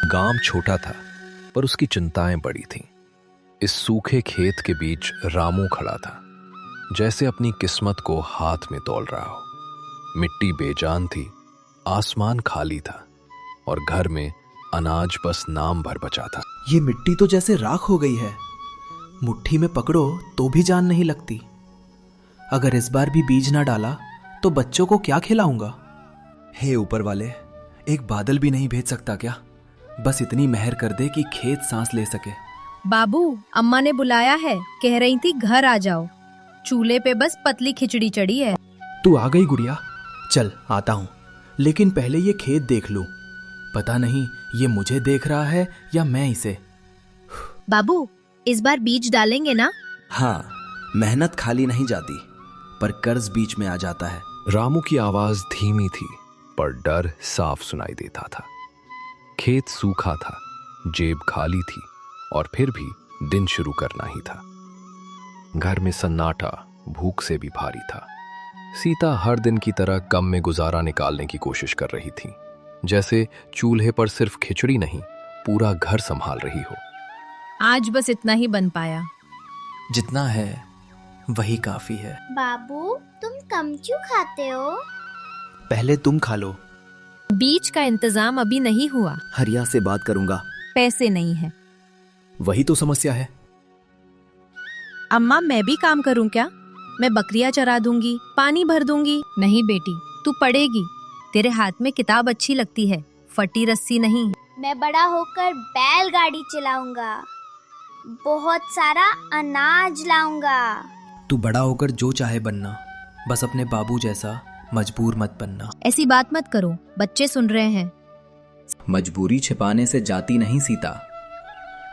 गांव छोटा था पर उसकी चिंताएं बड़ी थीं। इस सूखे खेत के बीच रामू खड़ा था, जैसे अपनी किस्मत को हाथ में तौल रहा हो। मिट्टी बेजान थी, आसमान खाली था और घर में अनाज बस नाम भर बचा था। ये मिट्टी तो जैसे राख हो गई है, मुट्ठी में पकड़ो तो भी जान नहीं लगती। अगर इस बार भी बीज ना डाला तो बच्चों को क्या खिलाऊंगा? हे ऊपर वाले, एक बादल भी नहीं भेज सकता क्या? बस इतनी मेहर कर दे कि खेत सांस ले सके। बाबू, अम्मा ने बुलाया है, कह रही थी घर आ जाओ। चूल्हे पे बस पतली खिचड़ी चढ़ी है। तू आ गई गुड़िया, चल आता हूँ, लेकिन पहले ये खेत देख लूं। पता नहीं ये मुझे देख रहा है या मैं इसे। बाबू, इस बार बीज डालेंगे ना? हाँ, मेहनत खाली नहीं जाती, पर कर्ज बीच में आ जाता है। रामू की आवाज धीमी थी पर डर साफ सुनाई देता था। खेत सूखा था, जेब खाली थी और फिर भी दिन शुरू करना ही था। घर में सन्नाटा भूख से भी भारी था। सीता हर दिन की तरह कम में गुजारा निकालने की कोशिश कर रही थी, जैसे चूल्हे पर सिर्फ खिचड़ी नहीं, पूरा घर संभाल रही हो। आज बस इतना ही बन पाया। जितना है वही काफी है। बाबू, तुम कम क्यों खाते हो? पहले तुम खा लो। बीज का इंतजाम अभी नहीं हुआ। हरिया से बात करूंगा। पैसे नहीं है। वही तो समस्या है। अम्मा, मैं भी काम करूं क्या? मैं बकरियां चरा दूंगी, पानी भर दूंगी। नहीं बेटी, तू पढ़ेगी। तेरे हाथ में किताब अच्छी लगती है, फटी रस्सी नहीं। मैं बड़ा होकर बैलगाड़ी चलाऊंगा, बहुत सारा अनाज लाऊंगा। तू बड़ा होकर जो चाहे बनना, बस अपने बाबू जैसा मजबूर मत बनना। ऐसी बात मत करो, बच्चे सुन रहे हैं। मजबूरी छिपाने से जाती नहीं सीता।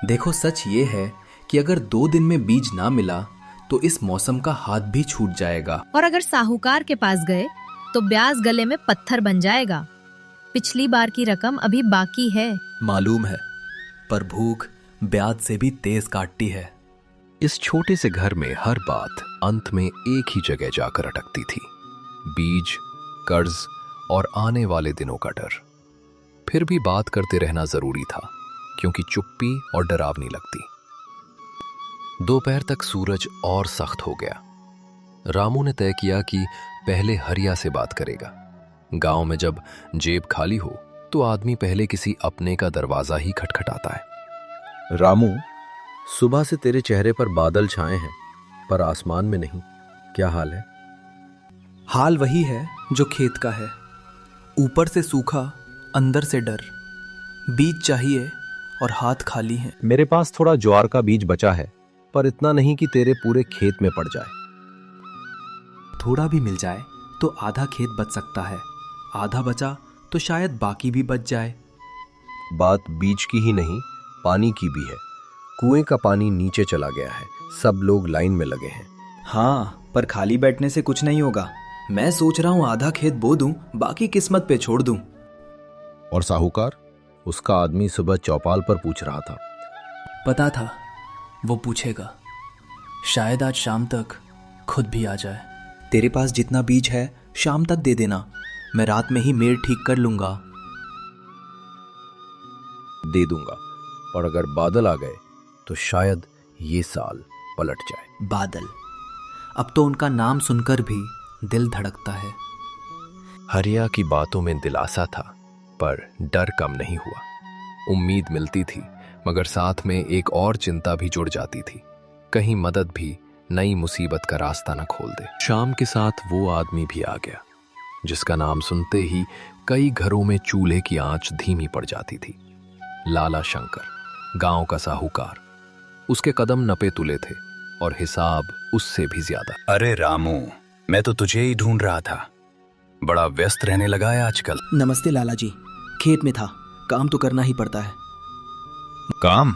देखो, सच ये है कि अगर 2 दिन में बीज ना मिला तो इस मौसम का हाथ भी छूट जाएगा। और अगर साहूकार के पास गए तो ब्याज गले में पत्थर बन जाएगा। पिछली बार की रकम अभी बाकी है। मालूम है, पर भूख ब्याज से भी तेज काटती है। इस छोटे से घर में हर बात अंत में एक ही जगह जाकर अटकती थी, बीज, कर्ज और आने वाले दिनों का डर। फिर भी बात करते रहना जरूरी था, क्योंकि चुप्पी और डरावनी लगती। दोपहर तक सूरज और सख्त हो गया। रामू ने तय किया कि पहले हरिया से बात करेगा। गांव में जब जेब खाली हो तो आदमी पहले किसी अपने का दरवाजा ही खटखटाता है। रामू, सुबह से तेरे चेहरे पर बादल छाए हैं पर आसमान में नहीं, क्या हाल है? हाल वही है जो खेत का है, ऊपर से सूखा, अंदर से डर। बीज चाहिए और हाथ खाली हैं। मेरे पास थोड़ा ज्वार का बीज बचा है, पर इतना नहीं कि तेरे पूरे खेत में पड़ जाए। थोड़ा भी मिल जाए तो आधा खेत बच सकता है, आधा बचा तो शायद बाकी भी बच जाए। बात बीज की ही नहीं, पानी की भी है। कुएं का पानी नीचे चला गया है, सब लोग लाइन में लगे हैं। हाँ, पर खाली बैठने से कुछ नहीं होगा। मैं सोच रहा हूँ आधा खेत बो दूं, बाकी किस्मत पे छोड़ दूं। और साहूकार? उसका आदमी सुबह चौपाल पर पूछ रहा था। पता था वो पूछेगा, शायद आज शाम तक खुद भी आ जाए। तेरे पास जितना बीज है शाम तक दे देना, मैं रात में ही मेड़ ठीक कर लूंगा। दे दूंगा, पर अगर बादल आ गए तो शायद ये साल पलट जाए। बादल, अब तो उनका नाम सुनकर भी दिल धड़कता है। हरिया की बातों में दिलासा था, पर डर कम नहीं हुआ। उम्मीद मिलती थी, मगर साथ में एक और चिंता भी जुड़ जाती थी, कहीं मदद भी नई मुसीबत का रास्ता न खोल दे। शाम के साथ वो आदमी भी आ गया, जिसका नाम सुनते ही कई घरों में चूल्हे की आंच धीमी पड़ जाती थी। लाला शंकर, गांव का साहूकार। उसके कदम नपे तुले थे और हिसाब उससे भी ज्यादा। अरे रामू, मैं तो तुझे ही ढूंढ रहा था, बड़ा व्यस्त रहने लगा है आजकल। नमस्ते लाला जी, खेत में था, काम तो करना ही पड़ता है। काम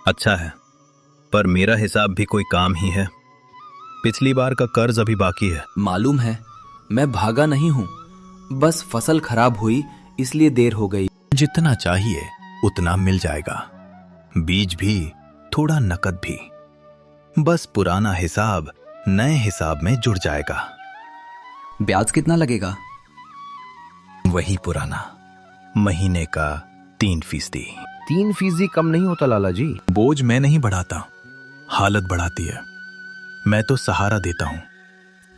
अच्छा है, पर मेरा हिसाब भी कोई काम ही है। पिछली बार का कर्ज अभी बाकी है। मालूम है, मैं भागा नहीं हूँ, बस फसल खराब हुई इसलिए देर हो गई। जितना चाहिए उतना मिल जाएगा, बीज भी, थोड़ा नकद भी। बस पुराना हिसाब नए हिसाब में जुड़ जाएगा। ब्याज कितना लगेगा? वही पुराना, महीने का 3%। 3% कम नहीं होता लाला जी। बोझ मैं नहीं बढ़ाता, हालत बढ़ाती है। मैं तो सहारा देता हूं।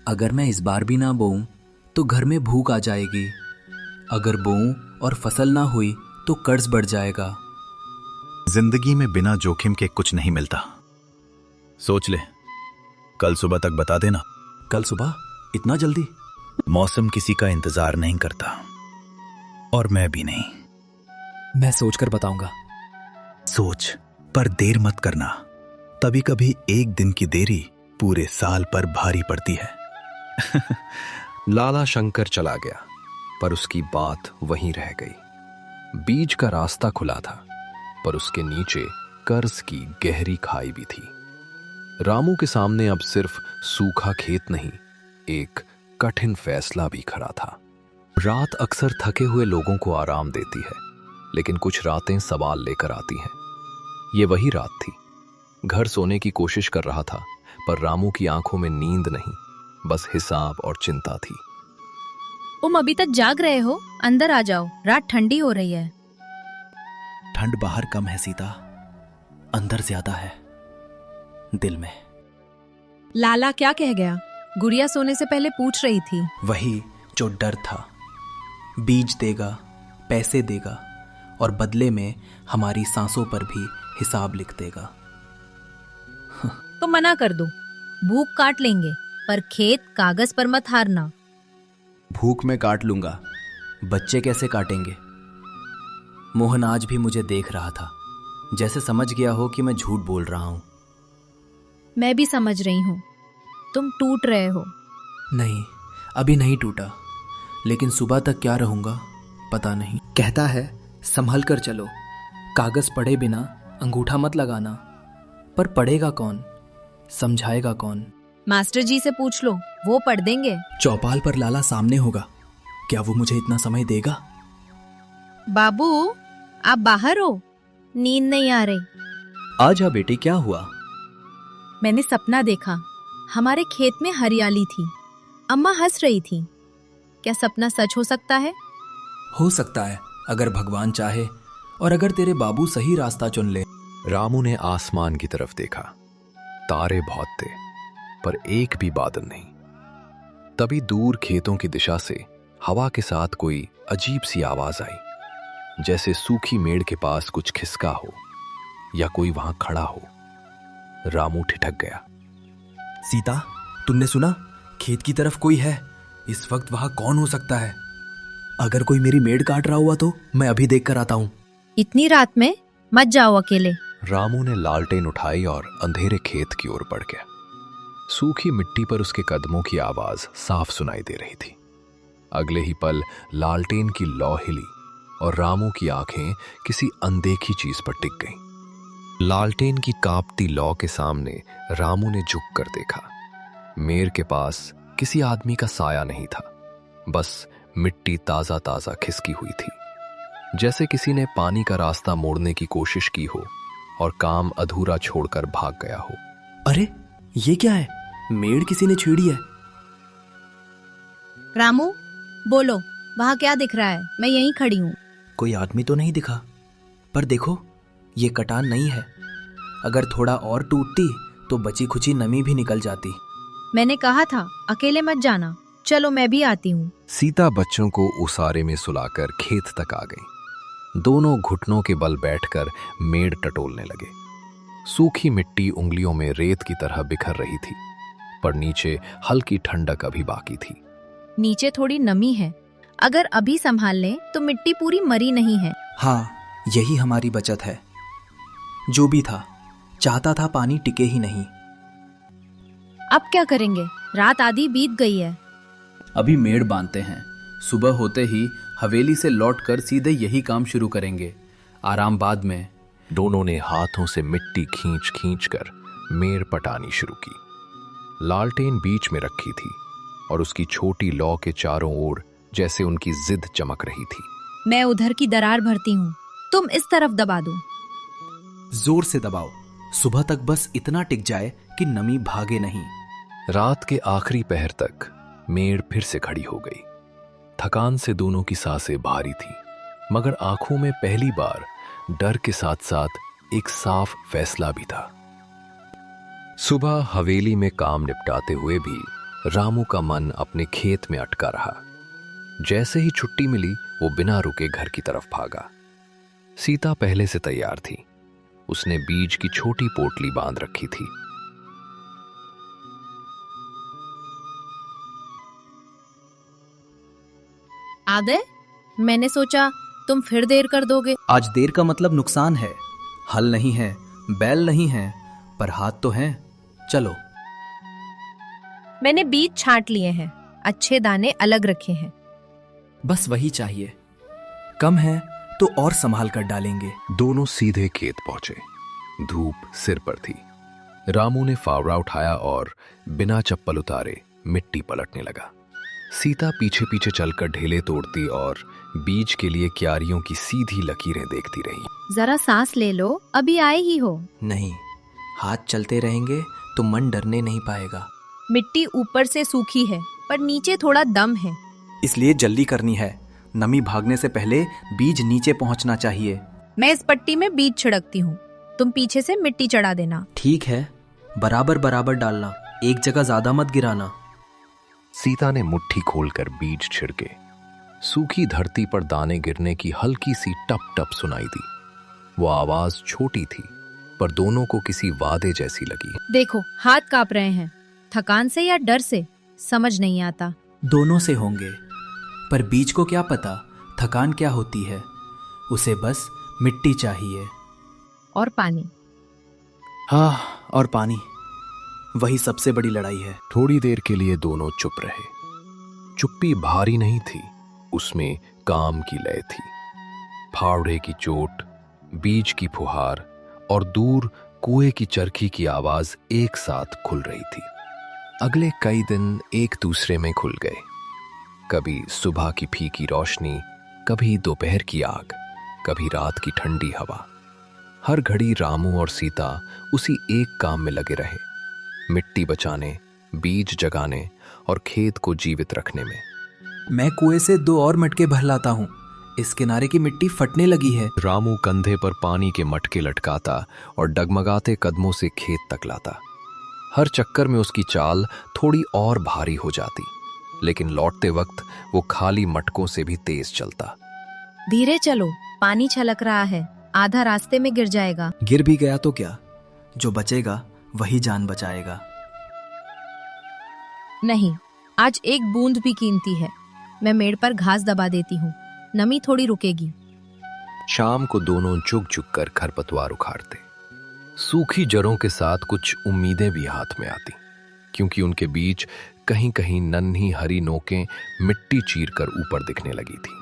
अगर मैं इस बार भी ना बोऊं तो घर में भूख आ जाएगी। अगर बोऊं और फसल ना हुई तो कर्ज बढ़ जाएगा। जिंदगी में बिना जोखिम के कुछ नहीं मिलता। सोच ले, कल सुबह तक बता देना। कल सुबह? इतना जल्दी? मौसम किसी का इंतजार नहीं करता, और मैं भी नहीं। मैं सोचकर बताऊंगा। सोच, पर देर मत करना। तभी कभी एक दिन की देरी पूरे साल पर भारी पड़ती है। लाला शंकर चला गया, पर उसकी बात वहीं रह गई। बीज का रास्ता खुला था, पर उसके नीचे कर्ज की गहरी खाई भी थी। रामू के सामने अब सिर्फ सूखा खेत नहीं, एक कठिन फैसला भी खड़ा था। रात अक्सर थके हुए लोगों को आराम देती है, लेकिन कुछ रातें सवाल लेकर आती हैं। ये वही रात थी। घर सोने की कोशिश कर रहा था, पर रामू की आंखों में नींद नहीं, बस हिसाब और चिंता थी। तुम अभी तक जाग रहे हो? अंदर आ जाओ, रात ठंडी हो रही है। ठंड बाहर कम है सीता, अंदर ज्यादा है, दिल में। लाला क्या कह गया? गुड़िया सोने से पहले पूछ रही थी। वही जो डर था। बीज देगा, पैसे देगा, और बदले में हमारी सांसों पर भी हिसाब लिख देगा। तो मना कर दो, भूख काट लेंगे, पर खेत कागज पर मत हारना। भूख में काट लूंगा, बच्चे कैसे काटेंगे? मोहन आज भी मुझे देख रहा था, जैसे समझ गया हो कि मैं झूठ बोल रहा हूं। मैं भी समझ रही हूँ, तुम टूट रहे हो। नहीं, अभी नहीं टूटा, लेकिन सुबह तक क्या रहूंगा पता नहीं। कहता है संभल कर चलो, कागज पढ़े बिना अंगूठा मत लगाना। पर पढ़ेगा कौन, समझाएगा कौन? मास्टर जी से पूछ लो, वो पढ़ देंगे। चौपाल पर लाला सामने होगा, क्या वो मुझे इतना समय देगा? बाबू, आप बाहर हो? नींद नहीं आ रही? आजा बेटी, क्या हुआ? मैंने सपना देखा, हमारे खेत में हरियाली थी, अम्मा हंस रही थी। क्या सपना सच हो सकता है? हो सकता है, अगर भगवान चाहे, और अगर तेरे बाबू सही रास्ता चुन ले। रामू ने आसमान की तरफ देखा। तारे बहुत थे, पर एक भी बादल नहीं। तभी दूर खेतों की दिशा से हवा के साथ कोई अजीब सी आवाज आई, जैसे सूखी मेड़ के पास कुछ खिसका हो या कोई वहां खड़ा हो। रामू ठिठक गया। सीता, तुमने सुना? खेत की तरफ कोई है। इस वक्त वहां कौन हो सकता है? अगर कोई मेरी मेड़ काट रहा हुआ तो मैं अभी देख कर आता हूं। इतनी रात में मत जाओ अकेले। रामू ने लालटेन उठाई और अंधेरे खेत की ओर बढ़ गया। सूखी मिट्टी पर उसके कदमों की आवाज साफ सुनाई दे रही थी। अगले ही पल लालटेन की लौ हिली और रामू की आंखें किसी अनदेखी चीज पर टिक गईं। लालटेन की कांपती लौ के सामने रामू ने झुक कर देखा। मेर के पास किसी आदमी का साया नहीं था, बस मिट्टी ताजा ताजा खिसकी हुई थी, जैसे किसी ने पानी का रास्ता मोड़ने की कोशिश की हो और काम अधूरा छोड़कर भाग गया हो। अरे ये क्या है? मेड़ किसी ने छेड़ी है। रामू, बोलो, वहां क्या दिख रहा है? मैं यहीं खड़ी हूँ। कोई आदमी तो नहीं दिखा, पर देखो, ये कटान नहीं है। अगर थोड़ा और टूटती तो बची खुची नमी भी निकल जाती। मैंने कहा था अकेले मत जाना, चलो मैं भी आती हूँ। सीता बच्चों को उसारे में सुलाकर खेत तक आ गई। दोनों घुटनों के बल बैठकर मेड़ टटोलने लगे। सूखी मिट्टी उंगलियों में रेत की तरह बिखर रही थी, पर नीचे हल्की ठंडक अभी बाकी थी। नीचे थोड़ी नमी है, अगर अभी संभाल लें तो मिट्टी पूरी मरी नहीं है। हाँ, यही हमारी बचत है। जो भी था, चाहता था पानी टिके ही नहीं। अब क्या करेंगे? रात आधी बीत गई है। अभी मेड़ बांधते हैं, सुबह होते ही हवेली से लौटकर सीधे यही काम शुरू करेंगे। आराम बाद में। दोनों ने हाथों से मिट्टी खींच खींच कर मेड़ पटानी शुरू की। लालटेन बीच में रखी थी और उसकी छोटी लौ के चारों ओर जैसे उनकी जिद चमक रही थी। मैं उधर की दरार भरती हूँ, तुम इस तरफ दबा दो। जोर से दबाओ, सुबह तक बस इतना टिक जाए कि नमी भागे नहीं। रात के आखिरी पहर तक मेड़ फिर से खड़ी हो गई। थकान से दोनों की सांसें भारी थी, मगर आंखों में पहली बार डर के साथ साथ एक साफ फैसला भी था। सुबह हवेली में काम निपटाते हुए भी रामू का मन अपने खेत में अटका रहा। जैसे ही छुट्टी मिली वो बिना रुके घर की तरफ भागा। सीता पहले से तैयार थी। उसने बीज की छोटी पोटली बांध रखी थी। आ गए? मैंने सोचा तुम फिर देर कर दोगे। आज देर का मतलब नुकसान है। हल नहीं है, बैल नहीं है, पर हाथ तो हैं। चलो। मैंने बीज छांट लिए हैं, अच्छे दाने अलग रखे हैं। बस वही चाहिए। कम है तो और संभाल कर डालेंगे। दोनों सीधे खेत पहुंचे। धूप सिर पर थी। रामू ने फावड़ा उठाया और बिना चप्पल उतारे मिट्टी पलटने लगा। सीता पीछे पीछे चलकर ढेले तोड़ती और बीज के लिए क्यारियों की सीधी लकीरें देखती रही। जरा सांस ले लो, अभी आए ही हो। नहीं, हाथ चलते रहेंगे तो मन डरने नहीं पाएगा। मिट्टी ऊपर से सूखी है पर नीचे थोड़ा दम है, इसलिए जल्दी करनी है। नमी भागने से पहले बीज नीचे पहुंचना चाहिए। मैं इस पट्टी में बीज छिड़कती हूँ, तुम पीछे से मिट्टी चढ़ा देना। ठीक है, बराबर बराबर डालना, एक जगह ज्यादा मत गिराना। सीता ने मुट्ठी खोलकर बीज छिड़के। सूखी धरती पर दाने गिरने की हल्की सी टप टप सुनाई दी। वो आवाज छोटी थी पर दोनों को किसी वादे जैसी लगी। देखो, हाथ कांप रहे हैं, थकान से या डर से समझ नहीं आता। दोनों से होंगे, पर बीज को क्या पता थकान क्या होती है। उसे बस मिट्टी चाहिए और पानी। हाँ, और पानी, वही सबसे बड़ी लड़ाई है। थोड़ी देर के लिए दोनों चुप रहे। चुप्पी भारी नहीं थी, उसमें काम की लय थी। फावड़े की चोट, बीज की फुहार और दूर कुएं की चरखी की आवाज एक साथ खुल रही थी। अगले कई दिन एक दूसरे में खुल गए। कभी सुबह की फीकी रोशनी, कभी दोपहर की आग, कभी रात की ठंडी हवा। हर घड़ी रामू और सीता उसी एक काम में लगे रहे, मिट्टी बचाने, बीज जगाने और खेत को जीवित रखने में। मैं कुएं से 2 और मटके भर लाता हूँ, इस किनारे की मिट्टी फटने लगी है। रामू कंधे पर पानी के मटके लटकाता और डगमगाते कदमों से खेत तक लाता। हर चक्कर में उसकी चाल थोड़ी और भारी हो जाती, लेकिन लौटते वक्त वो खाली मटकों से भी तेज चलता। धीरे चलो, पानी छलक रहा है, आधा रास्ते में गिर जाएगा। गिर भी गया तो क्या, जो बचेगा वही जान बचाएगा। नहीं, आज एक बूंद भी कीमती है। मैं मेड़ पर घास दबा देती हूँ, नमी थोड़ी रुकेगी। शाम को दोनों झुक झुक कर खरपतवार उखाड़ते। सूखी जड़ों के साथ कुछ उम्मीदें भी हाथ में आती, क्योंकि उनके बीच कहीं कहीं नन्ही हरी नोकें मिट्टी चीर कर ऊपर दिखने लगी थी।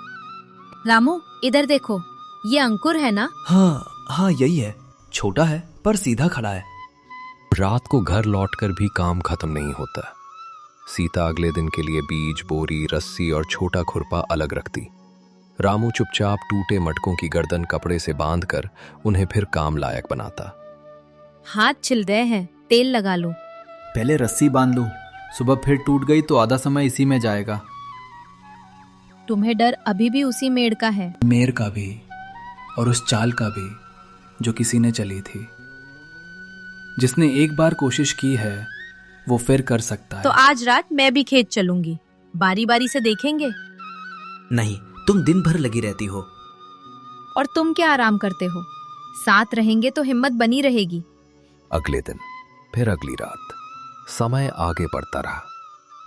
रामू, इधर देखो, ये अंकुर है ना? हाँ, यही है। छोटा है पर सीधा खड़ा है। रात को घर लौटकर भी काम खत्म नहीं होता। सीता अगले दिन के लिए बीज, बोरी, रस्सी और छोटा खुरपा अलग रखती। रामू चुपचाप टूटे मटकों की गर्दन कपड़े से बांधकर उन्हें फिर काम लायक बनाता। हाथ छिल गए हैं, तेल लगा लो। पहले रस्सी बांध लो, सुबह फिर टूट गई तो आधा समय इसी में जाएगा। तुम्हें डर अभी भी उसी मेड़ का है? मेर का भी और उस चाल का भी जो किसी ने चली थी। जिसने एक बार कोशिश की है वो फिर कर सकता है। तो आज रात मैं भी खेत चलूंगी, बारी बारी से देखेंगे। नहीं, तुम दिन भर लगी रहती हो। और तुम क्या आराम करते हो? साथ रहेंगे तो हिम्मत बनी रहेगी। अगले दिन, फिर अगली रात। समय आगे बढ़ता रहा।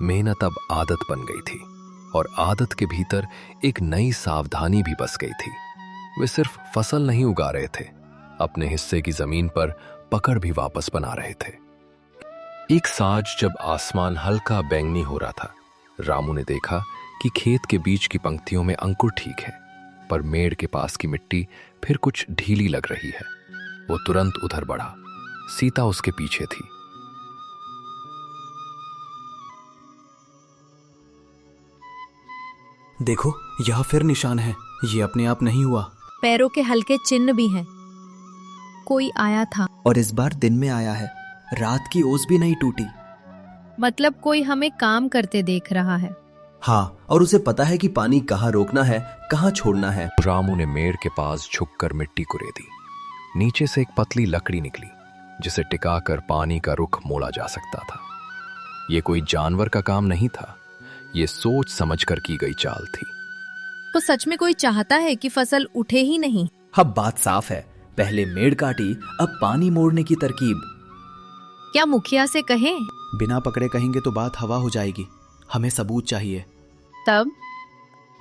मेहनत अब आदत बन गई थी और आदत के भीतर एक नई सावधानी भी बस गई थी। वे सिर्फ फसल नहीं उगा रहे थे, अपने हिस्से की जमीन पर पकड़ भी वापस बना रहे थे। एक साँझ जब आसमान हल्का बैंगनी हो रहा था, रामू ने देखा कि खेत के बीच की पंक्तियों में अंकुर ठीक है, पर मेड़ के पास की मिट्टी फिर कुछ ढीली लग रही है। वो तुरंत उधर बढ़ा। सीता उसके पीछे थी। देखो, यह फिर निशान है। ये अपने आप नहीं हुआ। पैरों के हल्के चिन्ह भी हैं। कोई आया था। और इस बार दिन में आया है। रात की ओस भी नहीं टूटी। मतलब कोई हमें काम करते देख रहा है। हाँ, और उसे पता है कि पानी कहाँ रोकना है, कहाँ छोड़ना है। रामू ने मेड़ के पास झुककर मिट्टी कुरेदी। नीचे से एक पतली लकड़ी निकली जिसे टिकाकर पानी का रुख मोड़ा जा सकता था। ये कोई जानवर का काम नहीं था, ये सोच समझकर की गई चाल थी। तो सच में कोई चाहता है कि फसल उठे ही नहीं? अब बात साफ है, पहले मेड़ काटी, अब पानी मोड़ने की तरकीब। क्या मुखिया से कहें? बिना पकड़े कहेंगे तो बात हवा हो जाएगी। हमें सबूत चाहिए। तब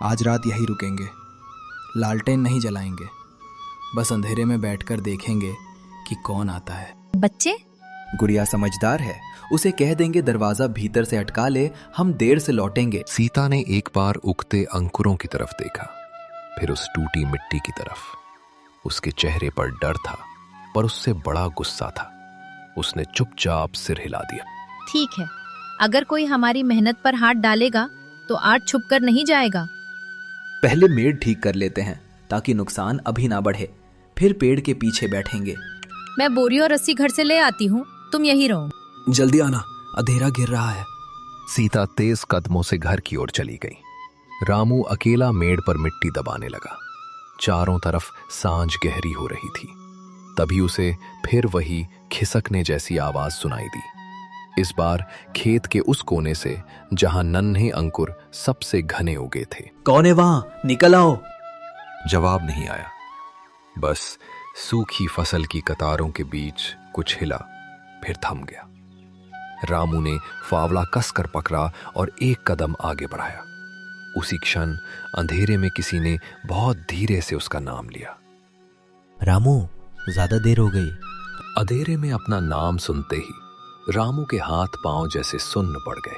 आज रात यही रुकेंगे, लालटेन नहीं जलाएंगे, बस अंधेरे में बैठकर देखेंगे कि कौन आता है। बच्चे? गुड़िया समझदार है, उसे कह देंगे दरवाजा भीतर से अटका ले, हम देर से लौटेंगे। सीता ने एक बार उगते अंकुरों की तरफ देखा, फिर उस टूटी मिट्टी की तरफ। उसके चेहरे पर डर था, पर उससे बड़ा गुस्सा था। उसने चुपचाप सिर हिला दिया। ठीक है, अगर कोई हमारी मेहनत पर हाथ डालेगा तो आज छुपकर नहीं जाएगा। पहले मेड़ ठीक कर लेते हैं ताकि नुकसान अभी ना बढ़े, फिर पेड़ के पीछे बैठेंगे। मैं बोरी और रस्सी घर से ले आती हूँ, तुम यहीं रहो। जल्दी आना, अंधेरा गिर रहा है। सीता तेज कदमों से घर की ओर चली गई। रामू अकेला मेड़ पर मिट्टी दबाने लगा। चारों तरफ सांझ गहरी हो रही थी। तभी उसे फिर वही खिसकने जैसी आवाज सुनाई दी। इस बार खेत के उस कोने से जहां नन्हे अंकुर सबसे घने उगे थे। कौन है वहां? निकल आओ। जवाब नहीं आया, बस सूखी फसल की कतारों के बीच कुछ हिला, फिर थम गया। रामू ने फावड़ा कसकर पकड़ा और एक कदम आगे बढ़ाया। उसी क्षण अंधेरे में किसी ने बहुत धीरे से उसका नाम लिया। रामू, ज्यादा देर हो गई। अंधेरे में अपना नाम सुनते ही रामू के हाथ पांव जैसे सुन्न पड़ गए।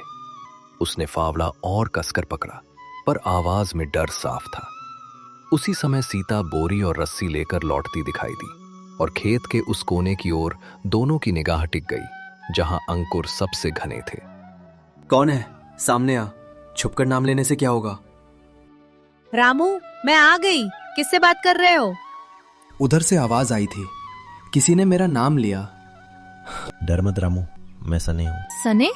उसने फावड़ा और कसकर पकड़ा, पर आवाज में डर साफ था। उसी समय सीता बोरी और रस्सी लेकर लौटती दिखाई दी और खेत के उस कोने की ओर दोनों की निगाह टिक गई जहां अंकुर सबसे घने थे। कौन है? सामने आ। छुपकर नाम लेने से क्या होगा? रामू, मैं आ गई। किससे बात कर रहे हो? उधर से आवाज आई थी, किसी ने मेरा नाम लिया। डर मत रामू, मैं सने हूँ। सने?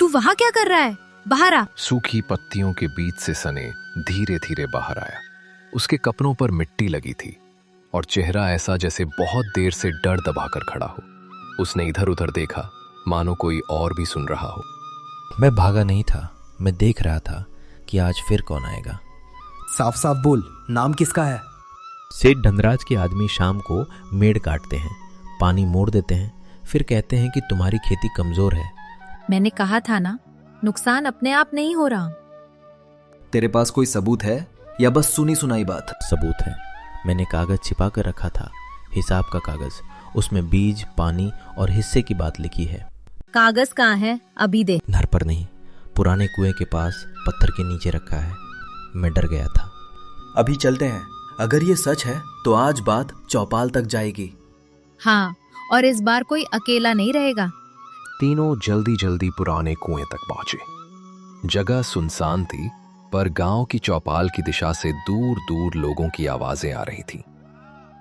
तू वहाँ क्या कर रहा है? बाहर आ। सूखी पत्तियों के बीच से सने धीरे धीरे बाहर आया। उसके कपड़ों पर मिट्टी लगी थी और चेहरा ऐसा जैसे बहुत देर से डर दबाकर खड़ा हो। उसने इधर उधर देखा, मानो कोई और भी सुन रहा हो। मैं भागा नहीं था, मैं देख रहा था कि आज फिर कौन आएगा। साफ साफ बोल, नाम किसका है? सेठ धनराज के आदमी शाम को मेड़ काटते हैं, पानी मोड़ देते हैं, फिर कहते हैं कि तुम्हारी खेती कमजोर है। मैंने कहा था ना, नुकसान अपने आप नहीं हो रहा। तेरे पास कोई सबूत है या बस सुनी सुनाई बात? सबूत है। मैंने कागज छिपा कर रखा था, हिसाब का कागज। उसमें बीज, पानी और हिस्से की बात लिखी है। कागज कहाँ है? अभी दे। घर पर नहीं, पुराने कुएं के पास पत्थर के नीचे रखा है। मैं डर गया था। अभी चलते हैं। अगर ये सच है तो आज बात चौपाल तक जाएगी। हाँ, और इस बार कोई अकेला नहीं रहेगा। तीनों जल्दी जल्दी पुराने कुएं तक पहुंचे। जगह सुनसान थी, पर गांव की चौपाल की दिशा से दूर दूर लोगों की आवाजें आ रही थी।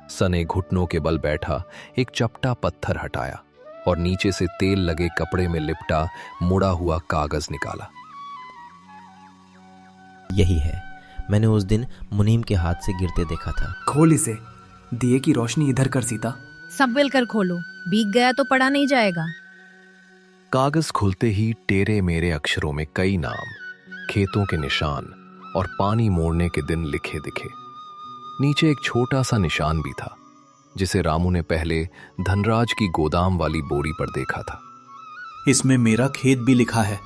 सने घुटनों के बल बैठा एक चपटा पत्थर हटाया और नीचे से तेल लगे कपड़े में लिपटा मुड़ा हुआ कागज निकाला। यही है, मैंने उस दिन मुनीम के हाथ से गिरते देखा था। खोल इसे, दिए की रोशनी इधर कर सीता। सब मिलकर खोलो, भीग गया तो पढ़ा नहीं जाएगा। कागज खुलते ही टेरे मेरे अक्षरों में कई नाम, खेतों के निशान और पानी मोड़ने के दिन लिखे दिखे। नीचे एक छोटा सा निशान भी था जिसे रामू ने पहले धनराज की गोदाम वाली बोरी पर देखा था। इसमें मेरा खेत भी लिखा है।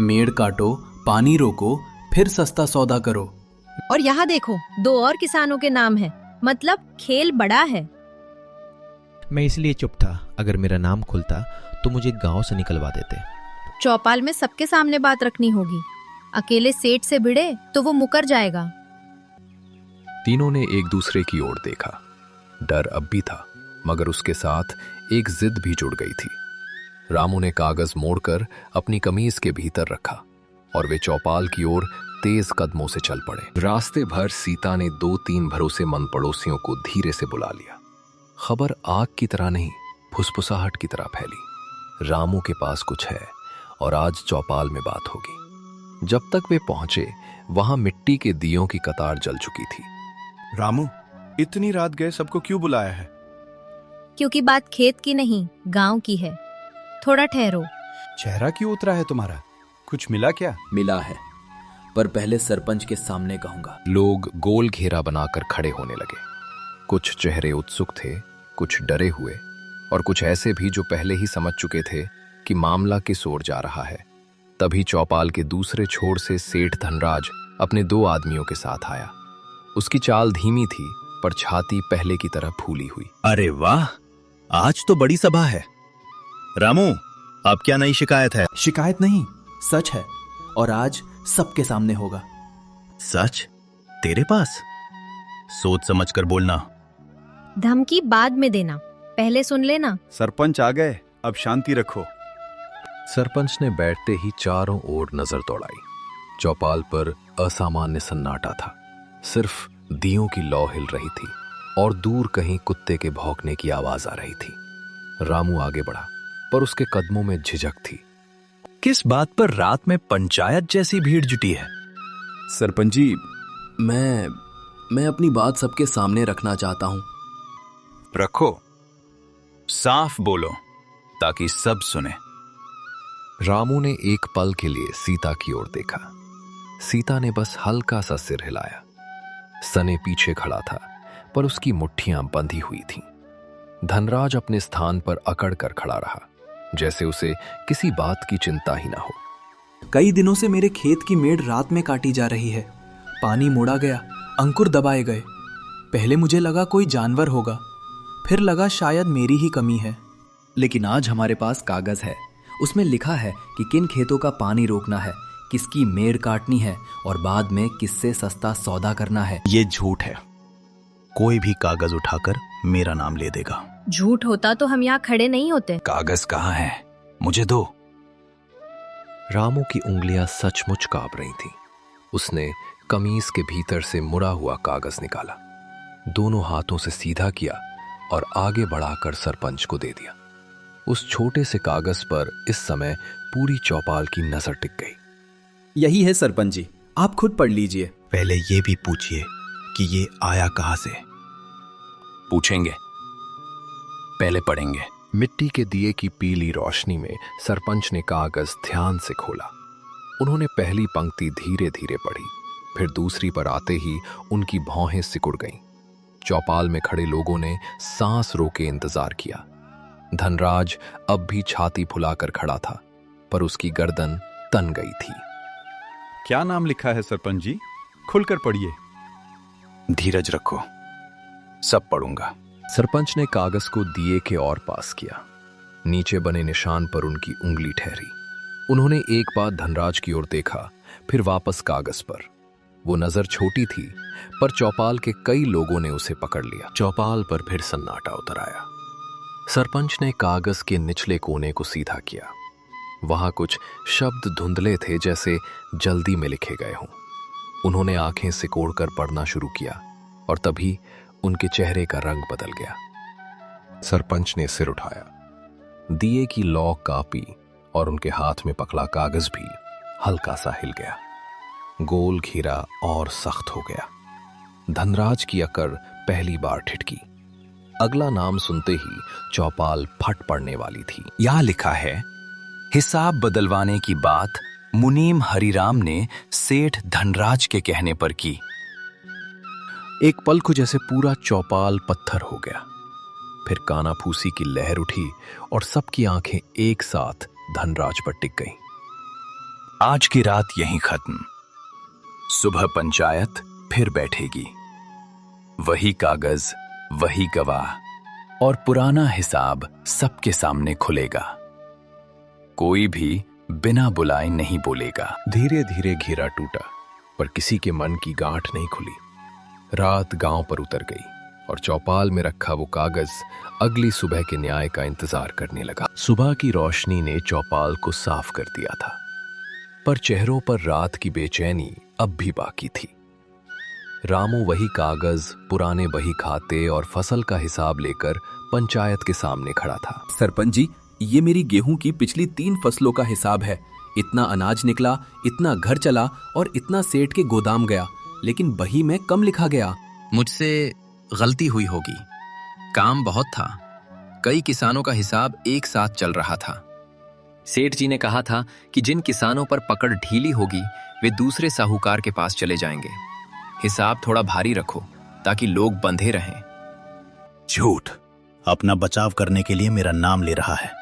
मेड़ काटो, पानी रोको, फिर सस्ता सौदा करो। और यहाँ देखो, 2 और किसानों के नाम है, मतलब खेल बड़ा है। मैं इसलिए चुप था, अगर मेरा नाम खुलता तो मुझे गांव से निकलवा देते। चौपाल में सबके सामने बात रखनी होगी। अकेले सेठ से भिड़े तो वो मुकर जाएगा। तीनों ने एक दूसरे की ओर देखा। डर अब भी था, मगर उसके साथ एक जिद भी जुड़ गई थी। रामू ने कागज मोड़कर अपनी कमीज के भीतर रखा और वे चौपाल की ओर तेज कदमों से चल पड़े। रास्ते भर सीता ने 2-3 भरोसेमंद पड़ोसियों को धीरे से बुला लिया। खबर आग की तरह नहीं, फुसफुसाहट की तरह फैली। रामू के पास कुछ है और आज चौपाल में बात होगी। जब तक वे पहुंचे वहां मिट्टी के दियों की कतार जल चुकी थी। रामू, इतनी रात गए सबको क्यों बुलाया है? क्योंकि बात खेत की नहीं, गांव की है। थोड़ा ठहरो। चेहरा क्यों उतरा है तुम्हारा? कुछ मिला क्या? मिला है, पर पहले सरपंच के सामने कहूंगा। लोग गोल घेरा बनाकर खड़े होने लगे। कुछ चेहरे उत्सुक थे, कुछ डरे हुए और कुछ ऐसे भी जो पहले ही समझ चुके थे कि मामला किस ओर जा रहा है। तभी चौपाल के दूसरे छोर से सेठ धनराज अपने 2 आदमियों के साथ आया। उसकी चाल धीमी थी पर छाती पहले की तरह फूली हुई। अरे वाह, आज तो बड़ी सभा है। रामू, अब क्या नई शिकायत है? शिकायत नहीं, सच है, और आज सबके सामने होगा। सच? तेरे पास? सोच समझ कर बोलना। धमकी बाद में देना, पहले सुन लेना। सरपंच आ गए, अब शांति रखो। सरपंच ने बैठते ही चारों ओर नजर दौड़ाई। चौपाल पर असामान्य सन्नाटा था। सिर्फ दियों की लौ हिल रही थी और दूर कहीं कुत्ते के भौंकने की आवाज आ रही थी। रामू आगे बढ़ा पर उसके कदमों में झिझक थी। किस बात पर रात में पंचायत जैसी भीड़ जुटी है? सरपंच जी, मैं अपनी बात सबके सामने रखना चाहता हूं। रखो, साफ बोलो ताकि सब सुने। रामू ने एक पल के लिए सीता की ओर देखा। सीता ने बस हल्का सा सिर हिलाया। सने पीछे खड़ा था पर उसकी मुट्ठियां बंधी हुई थीं। धनराज अपने स्थान पर अकड़ कर खड़ा रहा, जैसे उसे किसी बात की चिंता ही ना हो। कई दिनों से मेरे खेत की मेड़ रात में काटी जा रही है। पानी मोड़ा गया, अंकुर दबाए गए। पहले मुझे लगा कोई जानवर होगा, फिर लगा शायद मेरी ही कमी है। लेकिन आज हमारे पास कागज है, उसमें लिखा है कि किन खेतों का पानी रोकना है, किसकी मेड़ काटनी है और बाद में किससे सस्ता सौदा करना है। ये झूठ है। कोई भी कागज उठाकर मेरा नाम ले देगा। झूठ होता तो हम यहाँ खड़े नहीं होते। कागज कहाँ है? मुझे दो। रामू की उंगलियां सचमुच कांप रही थीं। उसने कमीज के भीतर से मुड़ा हुआ कागज निकाला, दोनों हाथों से सीधा किया और आगे बढ़ाकर सरपंच को दे दिया। उस छोटे से कागज पर इस समय पूरी चौपाल की नजर टिक गई। यही है सरपंच जी, आप खुद पढ़ लीजिए। पहले ये भी पूछिए कि ये आया कहां से। पूछेंगे, पहले पढ़ेंगे। मिट्टी के दिए की पीली रोशनी में सरपंच ने कागज ध्यान से खोला। उन्होंने पहली पंक्ति धीरे धीरे पढ़ी, फिर दूसरी पर आते ही उनकी भौहें सिकुड़ गईं। चौपाल में खड़े लोगों ने सांस रोके इंतजार किया। धनराज अब भी छाती फुलाकर खड़ा था, पर उसकी गर्दन तन गई थी। क्या नाम लिखा है सरपंच जी? खुलकर पढ़िए। धीरज रखो, सब पढ़ूंगा। सरपंच ने कागज को दिए के और पास किया। नीचे बने निशान पर उनकी उंगली ठहरी। उन्होंने एक बार धनराज की ओर देखा, फिर वापस कागज पर। वो नजर छोटी थी, पर चौपाल के कई लोगों ने उसे पकड़ लिया। चौपाल पर फिर सन्नाटा उतर आया। सरपंच ने कागज के निचले कोने को सीधा किया। वहां कुछ शब्द धुंधले थे, जैसे जल्दी में लिखे गए हों। उन्होंने आंखें सिकोड़कर पढ़ना शुरू किया और तभी उनके चेहरे का रंग बदल गया। सरपंच ने सिर उठाया। दिए की लौ कांपी और उनके हाथ में पकड़ा कागज भी हल्का सा हिल गया। गोल घेरा और सख्त हो गया। धनराज की अकड़ पहली बार ठिठकी। अगला नाम सुनते ही चौपाल फट पड़ने वाली थी। यहां लिखा है, हिसाब बदलवाने की बात मुनीम हरिराम ने सेठ धनराज के कहने पर की। एक पल को जैसे पूरा चौपाल पत्थर हो गया। फिर कानाफूसी की लहर उठी और सबकी आंखें एक साथ धनराज पर टिक गईं। आज की रात यहीं खत्म। सुबह पंचायत फिर बैठेगी। वही कागज, वही गवाह और पुराना हिसाब सबके सामने खुलेगा। कोई भी बिना बुलाए नहीं बोलेगा। धीरे धीरे घेरा टूटा, पर किसी के मन की गांठ नहीं खुली। रात गांव पर उतर गई और चौपाल में रखा वो कागज अगली सुबह के न्याय का इंतजार करने लगा। सुबह की रोशनी ने चौपाल को साफ कर दिया था, पर चेहरों पर रात की बेचैनी अब भी बाकी थी। रामू वही कागज, पुराने बही खाते और फसल का हिसाब लेकर पंचायत के सामने खड़ा था। सरपंच जी, ये मेरी गेहूं की पिछली 3 फसलों का हिसाब है। इतना अनाज निकला, इतना घर चला और इतना सेठ के गोदाम गया, लेकिन बही में कम लिखा गया। मुझसे गलती हुई होगी। काम बहुत था, कई किसानों का हिसाब एक साथ चल रहा था। सेठ जी ने कहा था कि जिन किसानों पर पकड़ ढीली होगी वे दूसरे साहूकार के पास चले जाएंगे। हिसाब थोड़ा भारी रखो ताकि लोग बंधे रहें। झूठ, अपना बचाव करने के लिए मेरा नाम ले रहा है।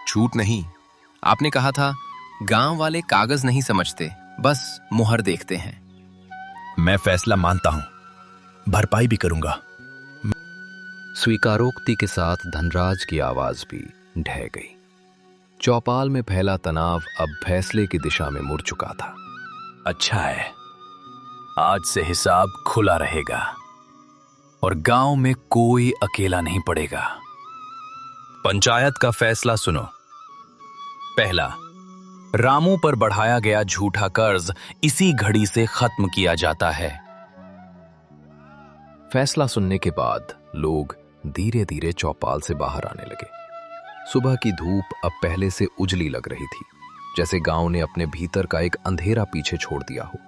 झूठ नहीं, आपने कहा था गांव वाले कागज नहीं समझते, बस मुहर देखते हैं। मैं फैसला मानता हूं, भरपाई भी करूंगा। स्वीकारोक्ति के साथ धनराज की आवाज भी ढह गई। चौपाल में फैला तनाव अब फैसले की दिशा में मुड़ चुका था। अच्छा है, आज से हिसाब खुला रहेगा और गांव में कोई अकेला नहीं पड़ेगा। पंचायत का फैसला सुनो। पहला, रामू पर बढ़ाया गया झूठा कर्ज इसी घड़ी से खत्म किया जाता है। फैसला सुनने के बाद लोग धीरे धीरे चौपाल से बाहर आने लगे। सुबह की धूप अब पहले से उजली लग रही थी, जैसे गांव ने अपने भीतर का एक अंधेरा पीछे छोड़ दिया हो।